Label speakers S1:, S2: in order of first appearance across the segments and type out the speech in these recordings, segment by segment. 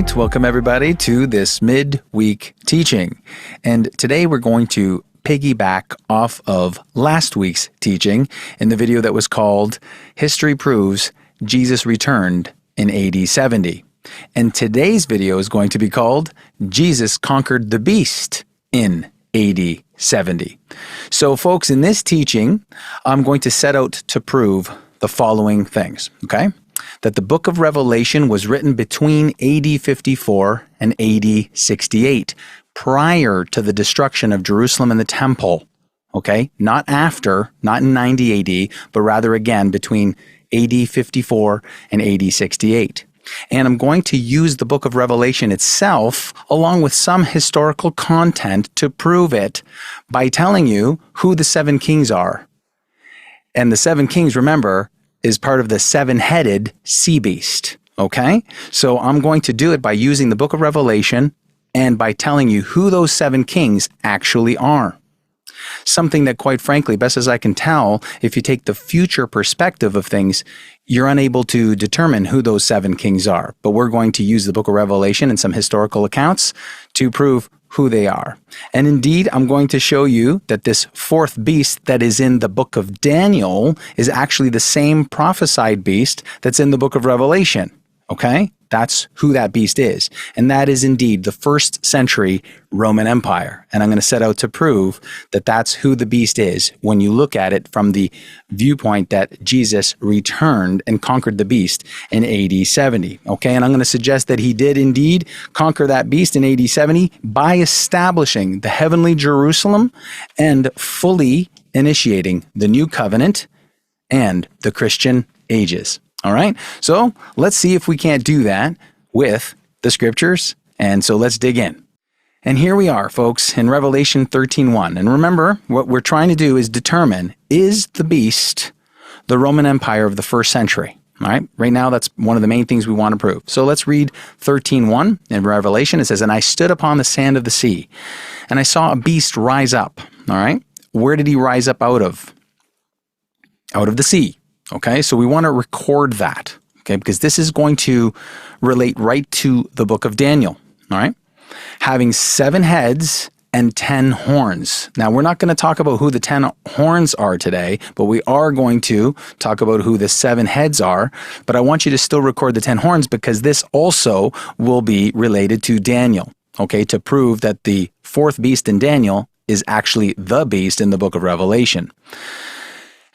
S1: right, welcome everybody to this midweek teaching. And today we're going to piggyback off of last week's teaching in the video that was called History Proves Jesus Returned in AD 70. And today's video is going to be called Jesus Conquered the Beast in AD 70. So folks, in this teaching, I'm going to set out to prove the following things, okay? That the book of Revelation was written between AD 54 and AD 68, prior to the destruction of Jerusalem and the temple, okay? Not after, not in 90 AD, but rather again between AD 54 and AD 68. And I'm going to use the book of Revelation itself, along with some historical content, to prove it by telling you who the seven kings are. And the seven kings, remember, is part of the seven-headed sea beast, okay? So I'm going to do it by using the book of Revelation and by telling you who those seven kings actually are. Something that, quite frankly, best as I can tell, if you take the future perspective of things, you're unable to determine who those seven kings are. But we're going to use the book of Revelation and some historical accounts to prove who they are. And indeed, I'm going to show you that this fourth beast that is in the book of Daniel is actually the same prophesied beast that's in the book of Revelation. Okay? That's who that beast is. And that is indeed the first century Roman Empire. And I'm going to set out to prove that that's who the beast is when you look at it from the viewpoint that Jesus returned and conquered the beast in AD 70. Okay, and I'm going to suggest that he did indeed conquer that beast in AD 70 by establishing the heavenly Jerusalem and fully initiating the new covenant and the Christian ages. All right, so let's see if we can't do that with the scriptures. And so let's dig in. And here we are, folks, in Revelation 13:1. And remember, what we're trying to do is determine, is the beast the Roman Empire of the first century? All right, right now, that's one of the main things we want to prove. So let's read 13:1 in Revelation. It says, "And I stood upon the sand of the sea, and I saw a beast rise up." All right, where did he rise up out of? Out of the sea. Okay, so we want to record that, okay, because this is going to relate right to the book of Daniel, all right? Having 7 heads and 10 horns. Now, we're not going to talk about who the 10 horns are today, but we are going to talk about who the 7 heads are. But I want you to still record the 10 horns because this also will be related to Daniel, okay, to prove that the fourth beast in Daniel is actually the beast in the book of Revelation.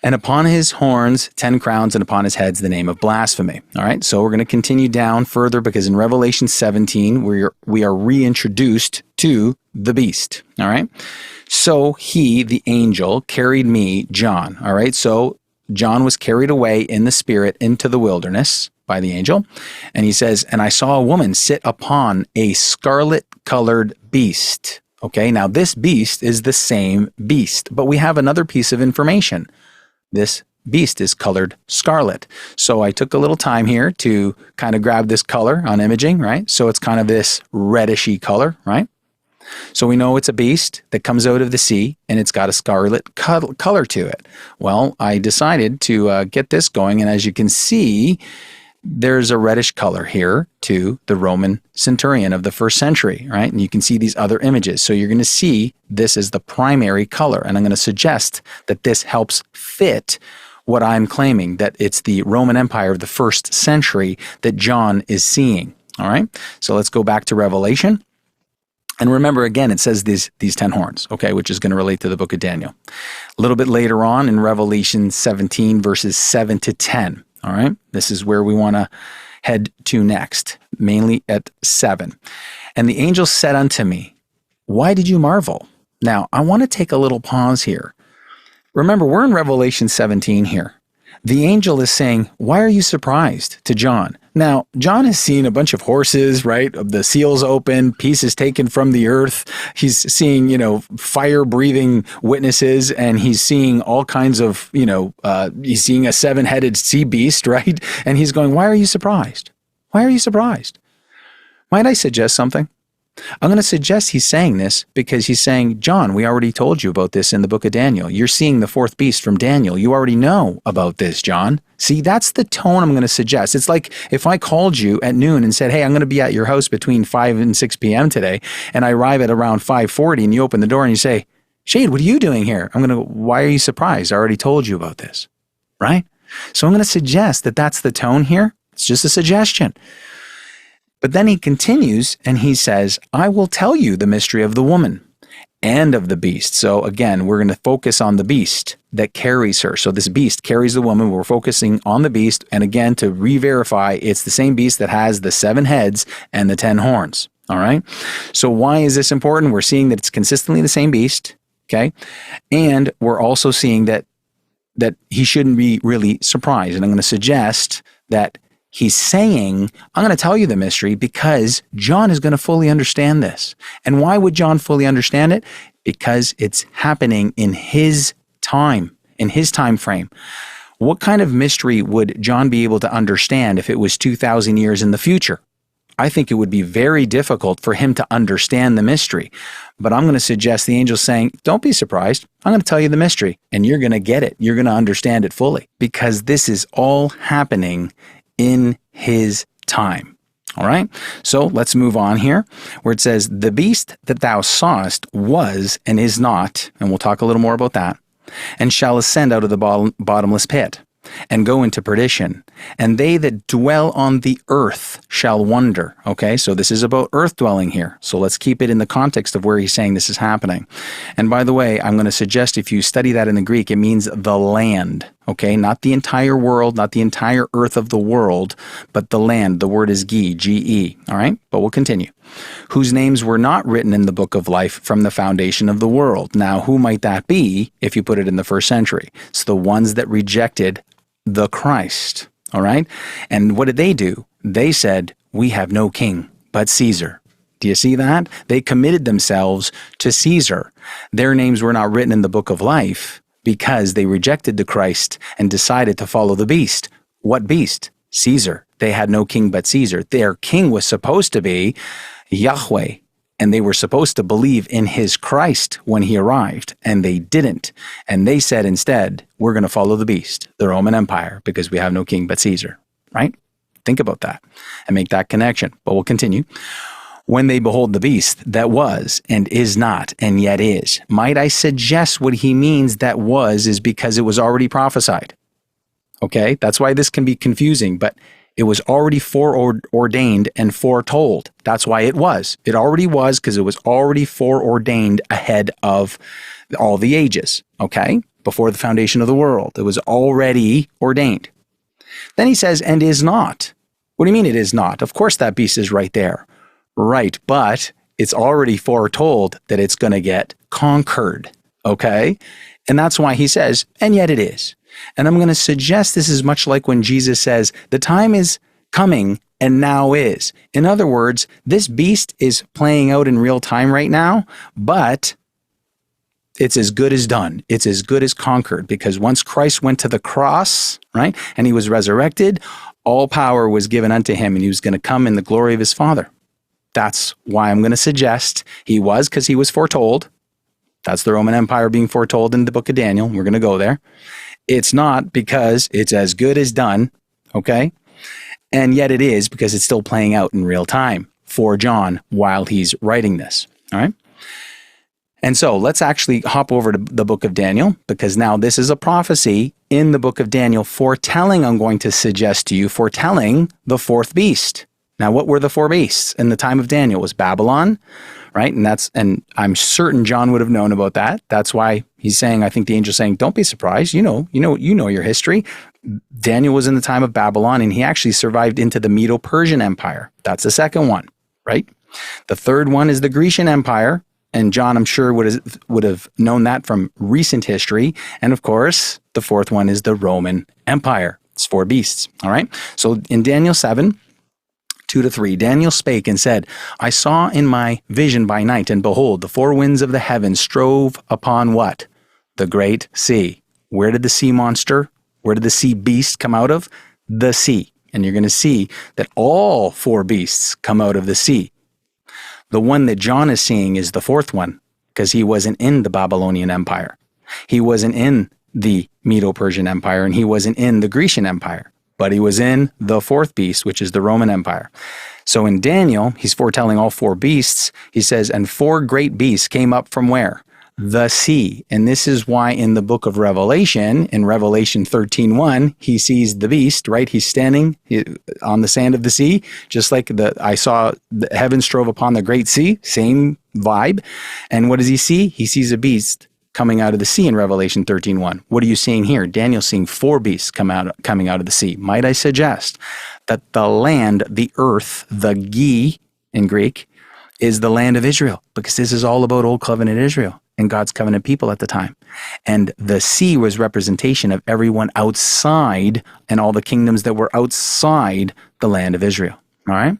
S1: "And upon his horns 10 crowns, and upon his heads the name of blasphemy." All right, so we're going to continue down further because in Revelation 17, we are reintroduced to the beast. All right, so he, the angel, carried me, John. All right, so John was carried away in the spirit into the wilderness by the angel. And he says, "And I saw a woman sit upon a scarlet-colored beast." Okay, now this beast is the same beast, but we have another piece of information. This beast is colored scarlet. So I took a little time here to kind of grab this color on imaging, right? So it's kind of this reddishy color, right? So we know it's a beast that comes out of the sea and it's got a scarlet color to it. Well, I decided to get this going, and as you can see, there's a reddish color here to the Roman centurion of the first century, right? And you can see these other images. So you're going to see this as the primary color. And I'm going to suggest that this helps fit what I'm claiming, that it's the Roman Empire of the first century that John is seeing, all right? So let's go back to Revelation. And remember, again, it says these 10 horns, okay, which is going to relate to the book of Daniel. A little bit later on in Revelation 17, verses 7 to 10. All right, this is where we want to head to next, mainly at 7. "And the angel said unto me, Why did you marvel?" Now, I want to take a little pause here. Remember, we're in Revelation 17 here. The angel is saying, "Why are you surprised?" to John. Now, John has seen a bunch of horses, right? The seals open, pieces taken from the earth. He's seeing, fire-breathing witnesses, and he's seeing all kinds of, he's seeing a 7-headed sea beast, right? And he's going, "Why are you surprised? Why are you surprised?" Might I suggest something? I'm going to suggest he's saying this because he's saying, John, we already told you about this in the book of Daniel. You're seeing the fourth beast from Daniel. You already know about this, John. See, that's the tone I'm going to suggest. It's like if I called you at noon and said, hey, I'm going to be at your house between 5 and 6 p.m. today, and I arrive at around 5:40 and you open the door and you say, Shade, what are you doing here? I'm going to go, why are you surprised? I already told you about this, right? So I'm going to suggest that that's the tone here. It's just a suggestion. But then he continues and he says, I will tell you the mystery of the woman and of the beast. So again, we're going to focus on the beast that carries her. So this beast carries the woman. We're focusing on the beast. And again, to re-verify, it's the same beast that has the 7 heads and the 10 horns. All right. So why is this important? We're seeing that it's consistently the same beast. Okay. And we're also seeing that he shouldn't be really surprised. And I'm going to suggest that he's saying, I'm going to tell you the mystery because John is going to fully understand this. And why would John fully understand it? Because it's happening in his time frame. What kind of mystery would John be able to understand if it was 2,000 years in the future? I think it would be very difficult for him to understand the mystery. But I'm going to suggest the angel's saying, don't be surprised. I'm going to tell you the mystery and you're going to get it. You're going to understand it fully because this is all happening in his time. All right. So let's move on here where it says, the beast that thou sawest was and is not, and we'll talk a little more about that, and shall ascend out of the bottomless pit and go into perdition. And they that dwell on the earth shall wonder. Okay, so this is about earth dwelling here. So let's keep it in the context of where he's saying this is happening. And by the way, I'm going to suggest if you study that in the Greek, it means the land. Okay, not the entire world, not the entire earth of the world, but the land. The word is G-E. All right, but we'll continue. Whose names were not written in the book of life from the foundation of the world. Now, who might that be if you put it in the first century? It's the ones that rejected the Christ. All right, and what did they do? They said, we have no king but Caesar. Do you see that? They committed themselves to Caesar. Their names were not written in the book of life because they rejected the Christ and decided to follow the beast. What beast? Caesar. They had no king but Caesar. Their king was supposed to be Yahweh, and they were supposed to believe in his Christ when he arrived, and they didn't. And they said instead, we're going to follow the beast, the Roman Empire, because we have no king but Caesar, right? Think about that and make that connection. But we'll continue. When they behold the beast that was and is not and yet is. Might I suggest what he means that was is because it was already prophesied. Okay, that's why this can be confusing, but it was already foreordained and foretold. That's why it was. It already was because it was already foreordained ahead of all the ages, okay? Before the foundation of the world. It was already ordained. Then he says, and is not. What do you mean it is not? Of course that beast is right there. Right, but it's already foretold that it's going to get conquered, okay? And that's why he says, and yet it is. And I'm going to suggest this is much like when Jesus says, the time is coming and now is. In other words, this beast is playing out in real time right now, but it's as good as done. It's as good as conquered because once Christ went to the cross, right, and he was resurrected, all power was given unto him and he was going to come in the glory of his Father. That's why I'm going to suggest he was, because he was foretold. That's the Roman Empire being foretold in the book of Daniel. We're going to go there. It's not because it's as good as done, okay? And yet it is because it's still playing out in real time for John while he's writing this, all right? And so let's actually hop over to the book of Daniel because now this is a prophecy in the book of Daniel foretelling, I'm going to suggest to you, foretelling the fourth beast. Now, what were the 4 beasts in the time of Daniel? It was Babylon, right? And I'm certain John would have known about that. That's why he's saying, I think the angel's saying, don't be surprised. You know your history. Daniel was in the time of Babylon, and he actually survived into the Medo-Persian Empire. That's the second one, right? The third one is the Grecian Empire, and John, I'm sure, would have known that from recent history. And of course, the fourth one is the Roman Empire. It's 4 beasts, all right? So in Daniel 7, 2-3, Daniel spake and said, I saw in my vision by night, and behold, the 4 winds of the heavens strove upon what? The great sea. Where did the sea monster, where did the sea beast come out of? The sea. And you're going to see that all 4 beasts come out of the sea. The one that John is seeing is the fourth one, because he wasn't in the Babylonian Empire. He wasn't in the Medo-Persian Empire, and he wasn't in the Grecian Empire, but he was in the fourth beast, which is the Roman Empire. So in Daniel, he's foretelling all four beasts. He says, and four great beasts came up from where? The sea. And this is why in the book of Revelation, in Revelation 13:1, he sees the beast, right? He's standing on the sand of the sea, just like I saw the heavens strove upon the great sea, same vibe. And what does he see? He sees a beast coming out of the sea in Revelation 13:1. What are you seeing here? Daniel's seeing four beasts coming out of the sea. Might I suggest that the land, the earth, the gi in Greek, is the land of Israel, because this is all about Old Covenant Israel and God's covenant people at the time. And the sea was representation of everyone outside and all the kingdoms that were outside the land of Israel. All right?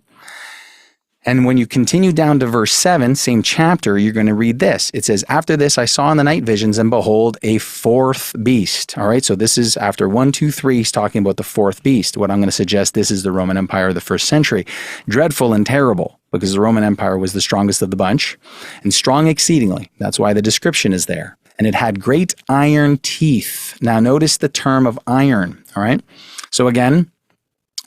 S1: And when you continue down to verse 7, same chapter, you're going to read this. It says, after this I saw in the night visions, and behold, a fourth beast. All right, so this is after 1, 2, 3, he's talking about the fourth beast. What I'm going to suggest, this is the Roman Empire of the first century. Dreadful and terrible, because the Roman Empire was the strongest of the bunch, and strong exceedingly. That's why the description is there. And it had great iron teeth. Now notice the term of iron, all right? So again,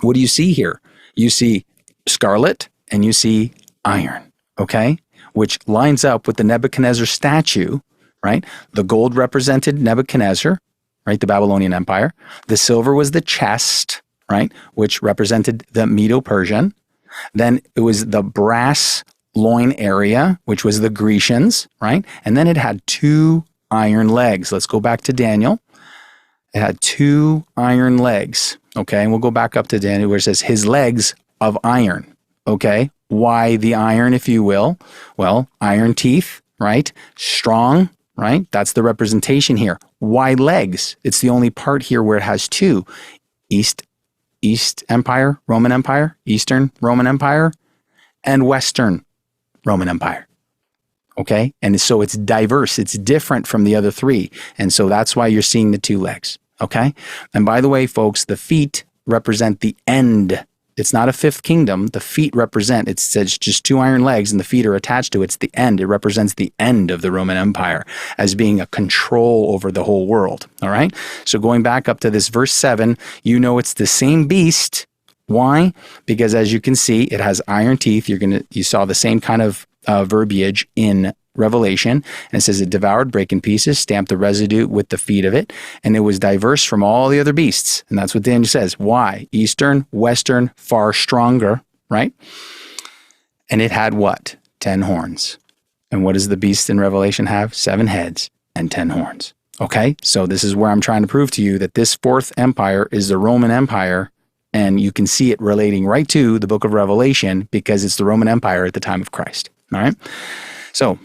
S1: what do you see here? You see scarlet, and you see iron, okay? Which lines up with the Nebuchadnezzar statue, right? The gold represented Nebuchadnezzar, right? The Babylonian Empire. The silver was the chest, right? Which represented the Medo-Persian. Then it was the brass loin area, which was the Grecians, right? And then it had two iron legs. Let's go back to Daniel. It had two iron legs, okay? And we'll go back up to Daniel where it says his legs of iron. Okay, why the iron, if you will? Well, iron teeth, right? Strong, right? That's the representation here. Why legs? It's the only part here where it has two. East Empire, Roman Empire, Eastern Roman Empire, and Western Roman Empire. Okay, and so it's diverse. It's different from the other three. And so that's why you're seeing the two legs. Okay, and by the way, folks, the feet represent the end. It's not a fifth kingdom. The feet represent, it says just two iron legs and the feet are attached to it. It's the end. It represents the end of the Roman Empire as being a control over the whole world. All right. So going back up to this verse 7, you know it's the same beast. Why? Because as you can see, it has iron teeth. You saw the same kind of verbiage in Revelation, and it says it devoured, brake in pieces, stamped the residue with the feet of it, and it was diverse from all the other beasts. And that's what Daniel says. Why? Eastern, Western, far stronger, right? And it had what? 10 horns. And what does the beast in Revelation have? 7 heads and 10 horns. Okay, so this is where I'm trying to prove to you that this fourth empire is the Roman Empire, and you can see it relating right to the book of Revelation because it's the Roman Empire at the time of Christ. All right, so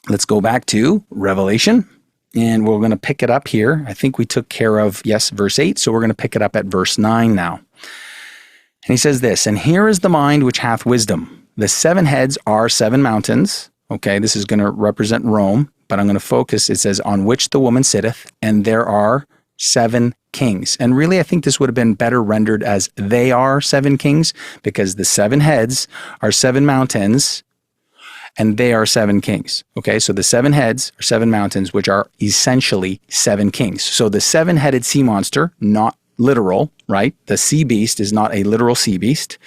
S1: let's go back to Revelation, and we're going to pick it up here. I think we took care of, yes, verse 8, so we're going to pick it up at verse 9 now. And he says this, and here is the mind which hath wisdom. The 7 heads are 7 mountains. Okay, this is going to represent Rome, but I'm going to focus, it says, on which the woman sitteth, and there are 7 kings. And really, I think this would have been better rendered as they are 7 kings, because the 7 heads are 7 mountains, and they are 7 kings. Okay, so the 7 heads are 7 mountains, which are essentially 7 kings. So the 7-headed sea monster, not literal, right? The sea beast is not a literal sea beast,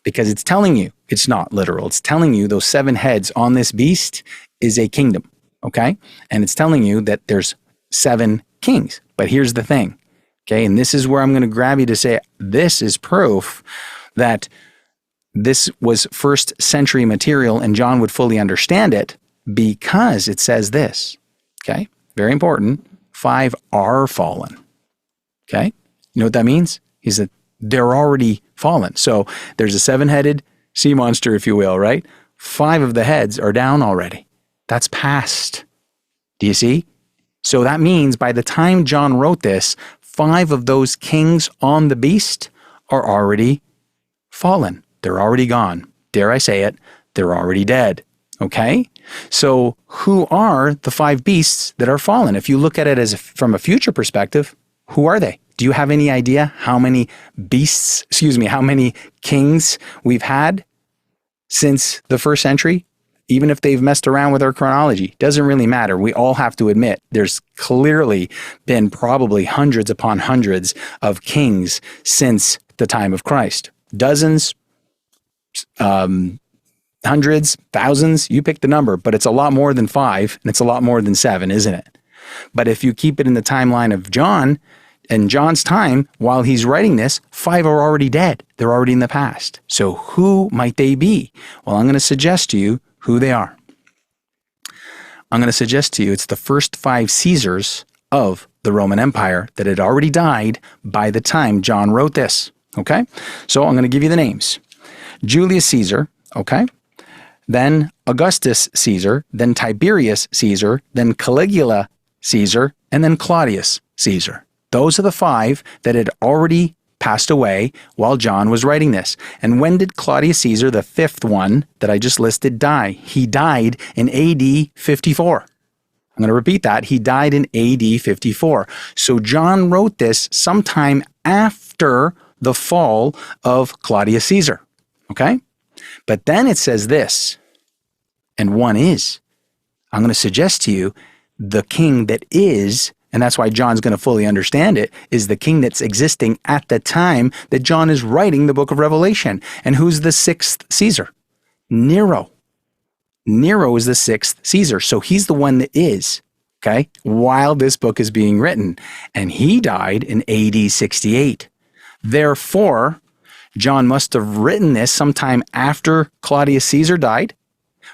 S1: because it's telling you it's not literal. It's telling you those 7 heads on this beast is a kingdom, okay? And it's telling you that there's 7 kings. But here's the thing, okay? And this is where I'm going to grab you to say, this is proof that this was first century material and John would fully understand it, because it says this, okay? Very important. 5 are fallen, okay? You know what that means? Is that they're already fallen. So there's a 7-headed sea monster, if you will, right? 5 of the heads are down already. That's past. Do you see? So that means by the time John wrote this, 5 of those kings on the beast are already fallen. They're already gone. Dare I say it? They're already dead. Okay? So who are the 5 beasts that are fallen? If you look at it as from a future perspective, who are they? Do you have any idea how many beasts, how many kings we've had since the first century, even if they've messed around with our chronology, doesn't really matter. We all have to admit there's clearly been probably hundreds upon hundreds of kings since the time of Christ. Dozens, hundreds, thousands, you pick the number, but it's a lot more than 5 and it's a lot more than 7, isn't it? But if you keep it in the timeline of John, in John's time, while he's writing this, 5 are already dead. They're already in the past. So who might they be? Well, I'm going to suggest to you who they are. I'm going to suggest to you it's the first 5 Caesars of the Roman Empire that had already died by the time John wrote this. Okay? So I'm going to give you the names. Julius Caesar, okay? Then Augustus Caesar, then Tiberius Caesar, then Caligula Caesar, and then Claudius Caesar. Those are the 5 that had already passed away while John was writing this. And when did Claudius Caesar, the 5th one that I just listed, die? He died in AD 54. I'm going to repeat that. He died in AD 54. So John wrote this sometime after the fall of Claudius Caesar. Okay? But then it says this, and one is, I'm going to suggest to you, the king that is, and that's why John's going to fully understand it, is the king that's existing at the time that John is writing the book of Revelation. And who's the 6th Caesar? Nero. Nero is the 6th Caesar. So he's the one that is, okay, while this book is being written. And he died in AD 68. Therefore, John must have written this sometime after Claudius Caesar died,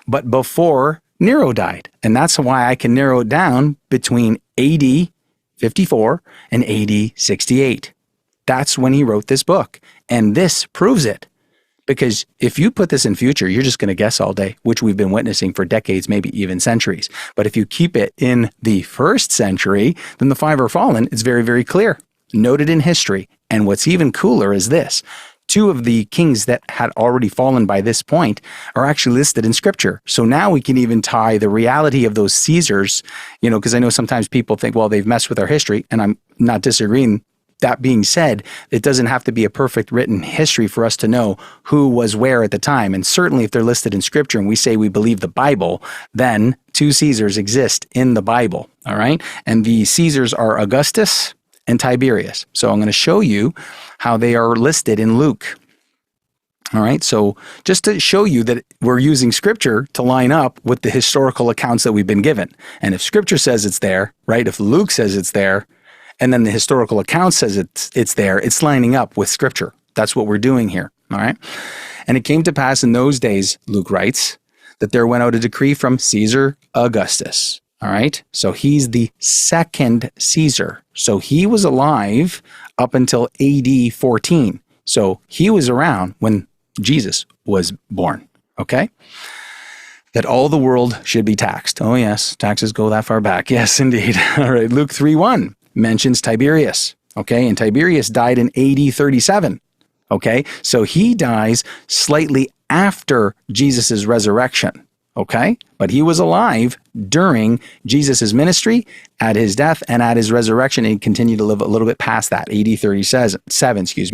S1: but before Nero died. And that's why I can narrow it down between AD 54 and AD 68. That's when he wrote this book. And this proves it. Because if you put this in future, you're just going to guess all day, which we've been witnessing for decades, maybe even centuries. But if you keep it in the 1st century, then the 5 are fallen. It's very, very clear. Noted in history. And what's even cooler is this. 2 of the kings that had already fallen by this point are actually listed in scripture. So now we can even tie the reality of those Caesars, because I know sometimes people think, well, they've messed with our history, and I'm not disagreeing. That being said, it doesn't have to be a perfect written history for us to know who was where at the time. And certainly if they're listed in scripture and we say we believe the Bible, then 2 Caesars exist in the Bible. All right. And the Caesars are Augustus and Tiberius. So I'm going to show you how they are listed in Luke. All right, so just to show you that we're using scripture to line up with the historical accounts that we've been given. And if scripture says it's there, right, if Luke says it's there, and then the historical account says it's there, it's lining up with scripture. That's what we're doing here, all right? And it came to pass in those days, Luke writes, that there went out a decree from Caesar Augustus. All right. So he's the 2nd Caesar. So he was alive up until AD 14. So he was around when Jesus was born. Okay. That all the world should be taxed. Oh, yes. Taxes go that far back. Yes, indeed. All right. Luke 3:1 mentions Tiberius. Okay. And Tiberius died in AD 37. Okay. So he dies slightly after Jesus's resurrection. Okay, but he was alive during Jesus' ministry, at his death, and at his resurrection, and he continued to live a little bit past that, AD 37,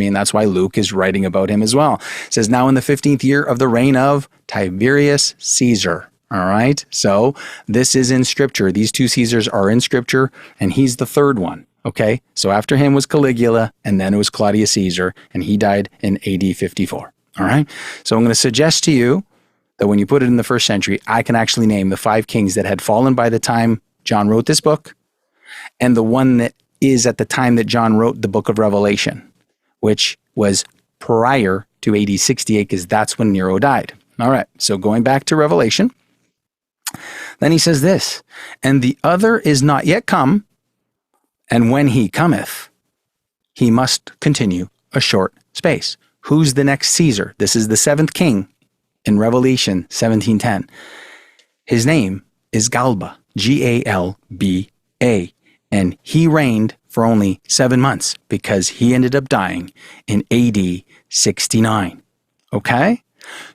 S1: and that's why Luke is writing about him as well. It says, now in the 15th year of the reign of Tiberius Caesar. All right, so this is in Scripture. These 2 Caesars are in Scripture, and he's the 3rd one. Okay, so after him was Caligula, and then it was Claudius Caesar, and he died in AD 54. All right, so I'm going to suggest to you that when you put it in the 1st century, I can actually name the 5 kings that had fallen by the time John wrote this book, and the one that is at the time that John wrote the book of Revelation, which was prior to AD 68, because that's when Nero died. All right, so going back to Revelation, then he says this, and the other is not yet come, and when he cometh, he must continue a short space. Who's the next Caesar? This is the 7th king. In Revelation 17:10, his name is Galba, Galba, and he reigned for only 7 months because he ended up dying in AD 69. Okay?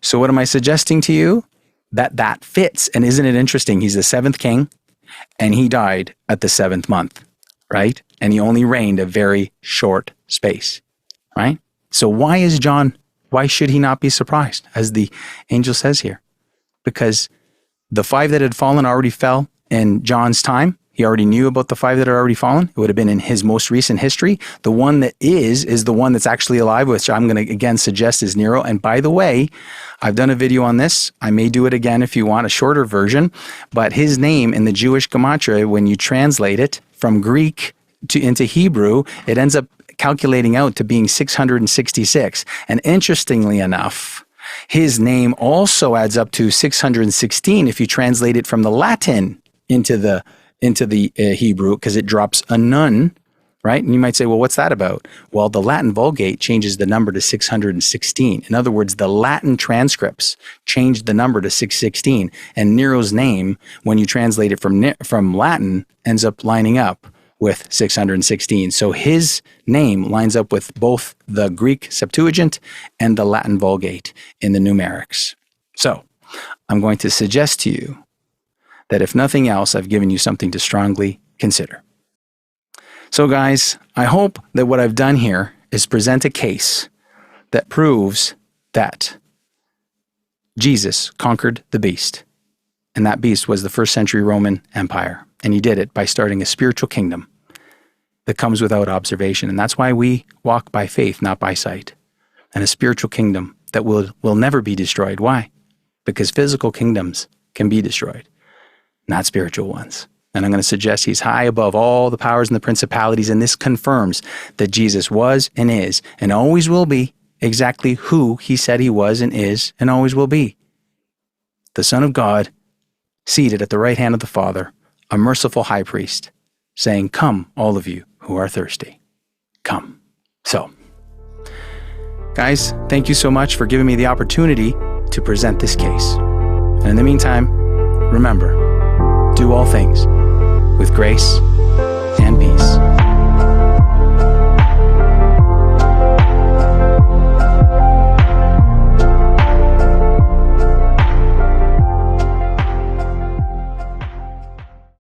S1: So what am I suggesting to you? That fits, and isn't it interesting? He's the 7th king, and he died at the 7th month, right? And he only reigned a very short space, right? So why is John Why should he not be surprised, as the angel says here? Because the 5 that had fallen already fell in John's time. He already knew about the 5 that had already fallen. It would have been in his most recent history. The one that is the one that's actually alive, which I'm going to again suggest is Nero. And by the way, I've done a video on this. I may do it again if you want a shorter version. But his name in the Jewish gematria, when you translate it from Greek into Hebrew, it ends up calculating out to being 666. And interestingly enough, his name also adds up to 616 if you translate it from the Latin into the Hebrew, because it drops a nun, right? And you might say, well, what's that about? Well, the Latin Vulgate changes the number to 616. In other words, the Latin transcripts changed the number to 616. And Nero's name, when you translate it from Latin, ends up lining up with 616. So his name lines up with both the Greek Septuagint and the Latin Vulgate in the numerics. So I'm going to suggest to you that if nothing else, I've given you something to strongly consider. So guys, I hope that what I've done here is present a case that proves that Jesus conquered the beast. And that beast was the 1st century Roman Empire. And he did it by starting a spiritual kingdom that comes without observation. And that's why we walk by faith, not by sight. And a spiritual kingdom that will never be destroyed. Why? Because physical kingdoms can be destroyed, not spiritual ones. And I'm going to suggest he's high above all the powers and the principalities. And this confirms that Jesus was and is and always will be exactly who he said he was and is and always will be. The Son of God, seated at the right hand of the Father, a merciful high priest, saying, "Come, all of you who are thirsty, come." So, guys, thank you so much for giving me the opportunity to present this case. And in the meantime, remember, do all things with grace